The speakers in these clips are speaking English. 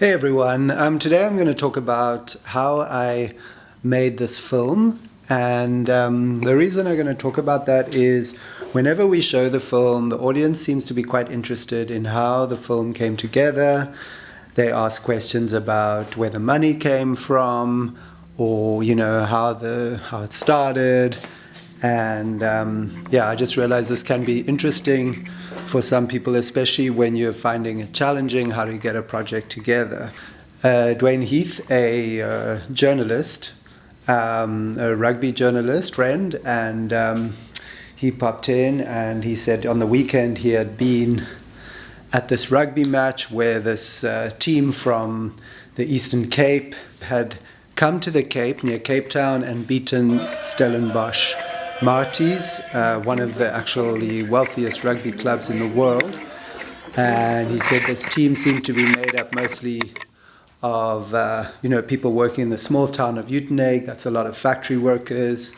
Hey everyone, today I'm going to talk about how I made this film, and the reason I'm going to talk about that is whenever we show the film, the audience seems to be quite interested in how the film came together. They ask questions about where the money came from, or how it started, and I just realized this can be interesting for some people, especially when you're finding it challenging how to get a project together. Dwayne Heath, a journalist, a rugby journalist friend, and he popped in and he said on the weekend he had been at this rugby match where this team from the Eastern Cape had come to the Cape, near Cape Town, and beaten Stellenbosch Marties, one of the actually wealthiest rugby clubs in the world. And he said this team seemed to be made up mostly of people working in the small town of Uitenhage. That's a lot of factory workers.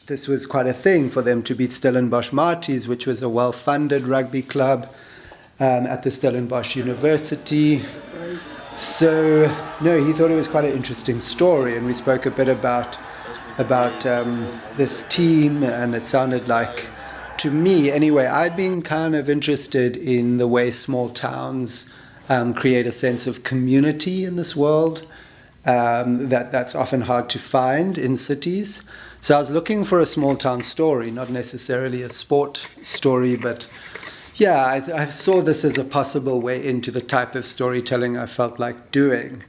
This was quite a thing for them to beat Stellenbosch Marties, which was a well-funded rugby club at the Stellenbosch University. So, he thought it was quite an interesting story, and we spoke a bit about this team, and it sounded like, to me anyway, I'd been kind of interested in the way small towns create a sense of community in this world that's often hard to find in cities. So I was looking for a small town story, not necessarily a sport story, but I saw this as a possible way into the type of storytelling I felt like doing.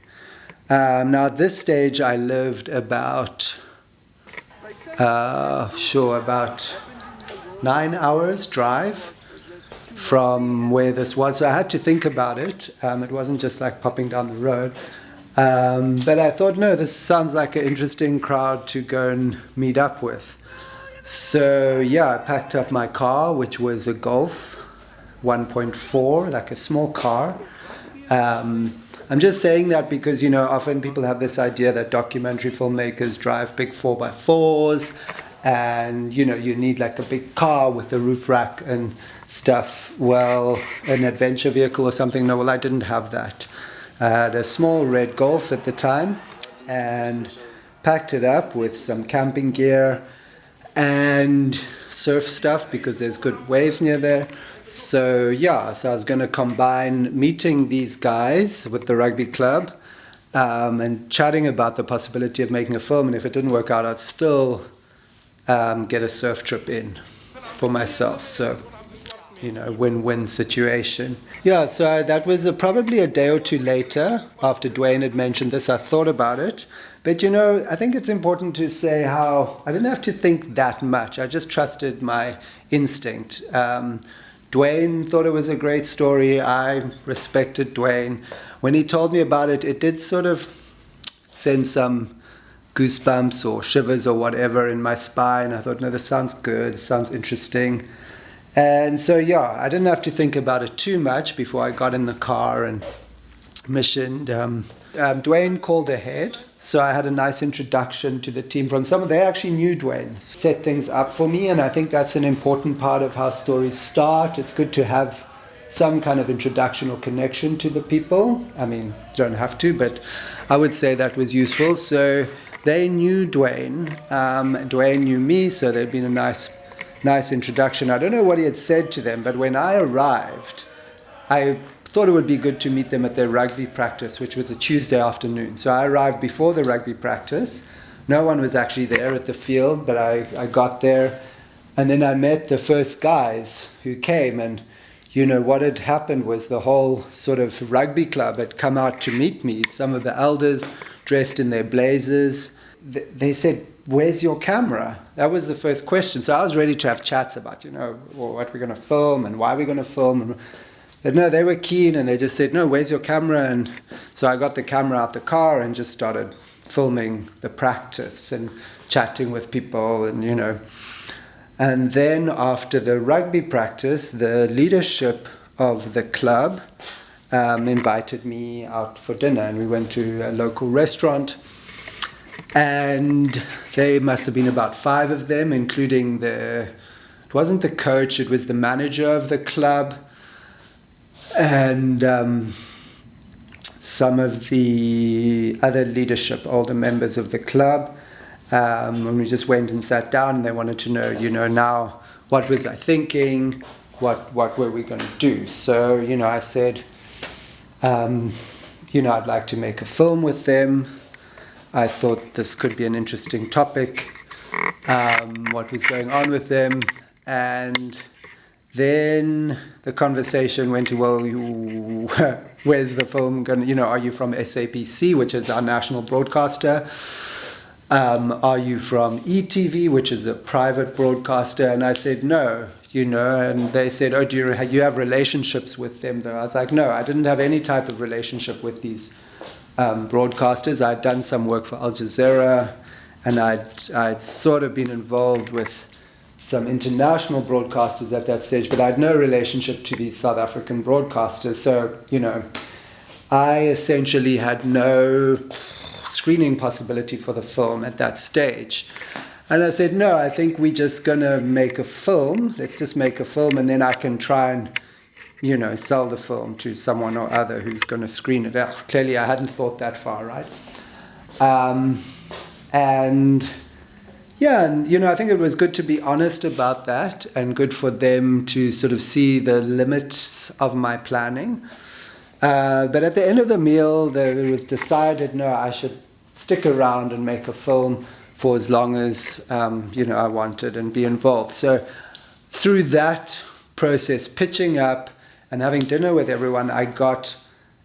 Now at this stage I lived about 9 hours drive from where this was. So I had to think about it. It wasn't just like popping down the road. But I thought, no, this sounds like an interesting crowd to go and meet up with. So I packed up my car, which was a Golf 1.4, like a small car. I'm just saying that because, often people have this idea that documentary filmmakers drive big 4x4s and, you need like a big car with a roof rack and stuff. Well, an adventure vehicle or something. No, well, I didn't have that. I had a small red Golf at the time and packed it up with some camping gear and surf stuff because there's good waves near there. So I was going to combine meeting these guys with the rugby club and chatting about the possibility of making a film, and if it didn't work out, I'd still get a surf trip in for myself. So, win-win situation. So that was probably a day or two later after Dwayne had mentioned this. I thought about it. But, I think it's important to say how I didn't have to think that much. I just trusted my instinct. Dwayne thought it was a great story. I respected Dwayne. When he told me about it, it did sort of send some goosebumps or shivers or whatever in my spine. I thought, no, this sounds good. This sounds interesting. And so, I didn't have to think about it too much before I got in the car and missioned. Dwayne called ahead, so I had a nice introduction to the team from someone. They actually knew Dwayne, set things up for me, and I think that's an important part of how stories start. It's good to have some kind of introduction or connection to the people. I mean, you don't have to, but I would say that was useful. So they knew Dwayne. Dwayne knew me, so there'd been a nice introduction. I don't know what he had said to them, but when I arrived, I thought it would be good to meet them at their rugby practice, which was a Tuesday afternoon. So I arrived before the rugby practice. No one was actually there at the field, but I got there. And then I met the first guys who came. And, what had happened was the whole sort of rugby club had come out to meet me. Some of the elders dressed in their blazers. They said, "Where's your camera?" That was the first question. So I was ready to have chats about, what we're going to film and why we're going to film. But no, they were keen, and they just said, "No, where's your camera?" And so I got the camera out the car and just started filming the practice and chatting with people, and And then after the rugby practice, the leadership of the club invited me out for dinner, and we went to a local restaurant. And there must have been about 5 of them, including it wasn't the coach, it was the manager of the club. And some of the other leadership, older members of the club. And we just went and sat down, and they wanted to know, now, what was I thinking? What were we going to do? So, I said, I'd like to make a film with them. I thought this could be an interesting topic, what was going on with them. And then the conversation went to, well, where's the film going to, are you from SABC, which is our national broadcaster? Are you from ETV, which is a private broadcaster? And I said, no, and they said, oh, do you have relationships with them, though? I was like, no, I didn't have any type of relationship with these broadcasters. I'd done some work for Al Jazeera, and I'd sort of been involved with some international broadcasters at that stage, but I had no relationship to these South African broadcasters. So, I essentially had no screening possibility for the film at that stage. And I said, no, I think we're just going to make a film. Let's just make a film, and then I can try and, sell the film to someone or other who's going to screen it. Clearly, I hadn't thought that far, right? And I think it was good to be honest about that, and good for them to sort of see the limits of my planning. But at the end of the meal, it was decided, no, I should stick around and make a film for as long as, I wanted, and be involved. So through that process, pitching up and having dinner with everyone, I got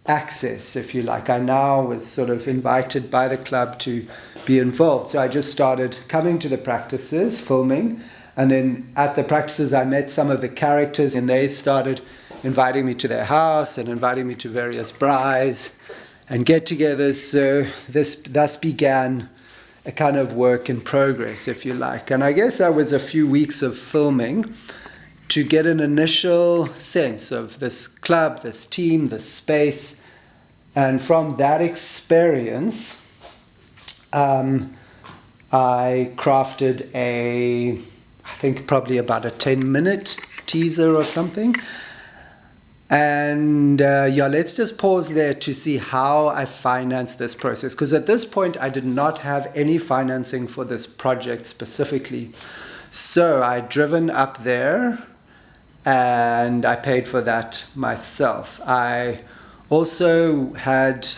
access, if you like. I now was sort of invited by the club to be involved. So I just started coming to the practices, filming, and then at the practices I met some of the characters, and they started inviting me to their house and inviting me to various braais and get-togethers. So this thus began a kind of work in progress, if you like. And I guess that was a few weeks of filming to get an initial sense of this club, this team, this space. And from that experience, I crafted I think probably about a 10-minute teaser or something. And let's just pause there to see how I financed this process. Because at this point, I did not have any financing for this project specifically. So I'd driven up there, and I paid for that myself. I also had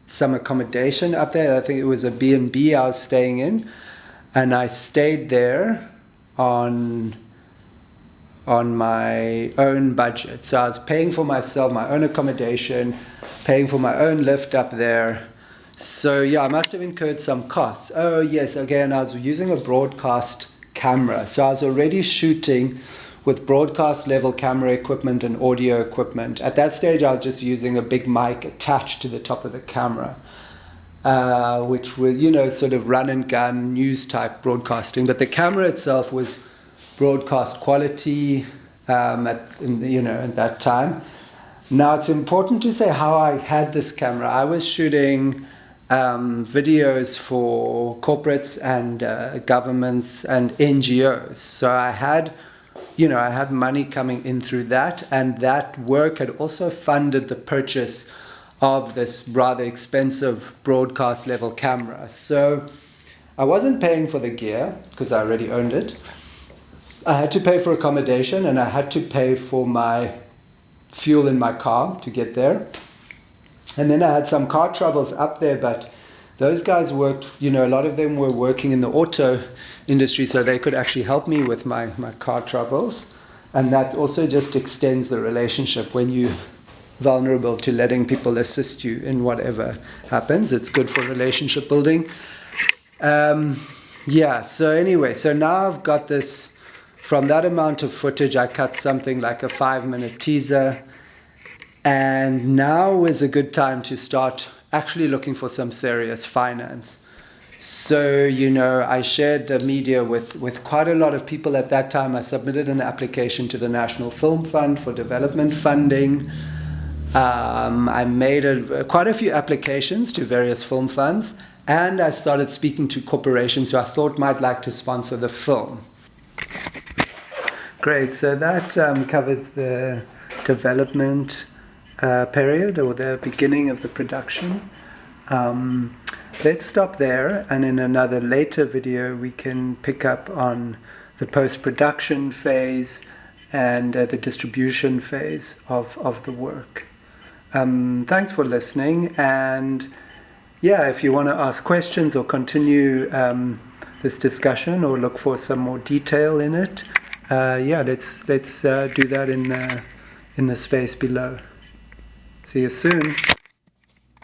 some accommodation up there. I think it was a B&B I was staying in. And I stayed there on my own budget. So I was paying for myself, my own accommodation, paying for my own lift up there. So I must have incurred some costs. Oh yes, again, I was using a broadcast camera. So I was already shooting with broadcast level camera equipment and audio equipment. At that stage, I was just using a big mic attached to the top of the camera, which was, sort of run and gun news type broadcasting. But the camera itself was broadcast quality at that time. Now it's important to say how I had this camera. I was shooting videos for corporates and governments and NGOs. So I had money coming in through that, and that work had also funded the purchase of this rather expensive broadcast level camera. So I wasn't paying for the gear because I already owned it. I had to pay for accommodation, and I had to pay for my fuel in my car to get there. And then I had some car troubles up there, but those guys worked, a lot of them were working in the auto industry, so they could actually help me with my car troubles. And that also just extends the relationship when you're vulnerable to letting people assist you in whatever happens. It's good for relationship building. So now I've got this. From that amount of footage, I cut something like a 5-minute teaser. And now is a good time to start actually looking for some serious finance. So, I shared the media with quite a lot of people at that time. I submitted an application to the National Film Fund for development funding. I made quite a few applications to various film funds. And I started speaking to corporations who I thought might like to sponsor the film. Great, so that covers the development period, or the beginning of the production. Let's stop there, and in another later video we can pick up on the post-production phase and the distribution phase of the work. Thanks for listening, and yeah, if you want to ask questions or continue this discussion or look for some more detail in it, let's do that in the space below. See you soon.